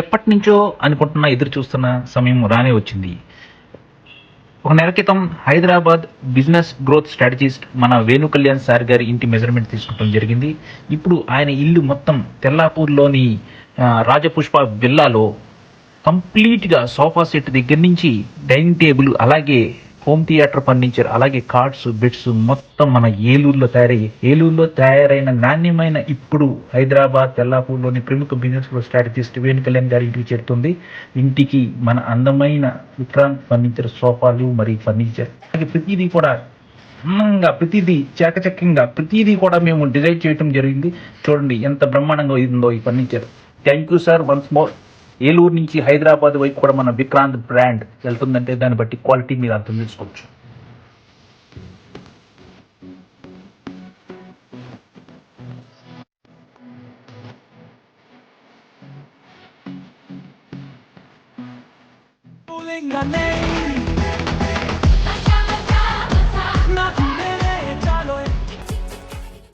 ఎప్పటినుంచో అనుకుంటున్న, ఎదురు చూస్తున్న సమయం రానే వచ్చింది. ఒక నెల క్రితం హైదరాబాద్ బిజినెస్ గ్రోత్ స్ట్రాటజిస్ట్ మన వేణు కళ్యాణ్ సార్ గారి ఇంటి మెజర్మెంట్ తీసుకోవడం జరిగింది. ఇప్పుడు ఆయన ఇల్లు మొత్తం తెల్లాపూర్‌లోని రాజపుష్ప విల్లాలో కంప్లీట్‌గా సోఫా సెట్ దగ్గర నుంచి డైనింగ్ టేబుల్, అలాగే హోమ్ థియేటర్ ఫర్నిచర్, అలాగే కార్డ్స్, బెడ్స్ మొత్తం మన ఏలూరులో తయారైన నాణ్యమైన, ఇప్పుడు హైదరాబాద్ తెల్లాపూర్‌లోని ప్రముఖ business growth strategist Venu Kalyan గారి ఇంటికి చేరుతుంది. ఇంటికి మన అందమైన విక్రాంత్ ఫర్నిచర్ సోఫాలు మరియు ఫర్నిచర్, అలాగే ప్రతిదీ కూడా అందంగా, ప్రతిదీ చాకచక్యంగా, ప్రతిదీ కూడా మేము డిజైన్ చేయడం జరిగింది. చూడండి ఎంత బ్రహ్మాండంగా ఉందో ఈ furniture. Thank you sir once more. Eluru నుంచి హైదరాబాద్ వైపు కూడా మన విక్రాంత్ బ్రాండ్ వెళ్తుందంటే దాన్ని బట్టి క్వాలిటీ మీరు అర్థం చేసుకోవచ్చు. Calling our name.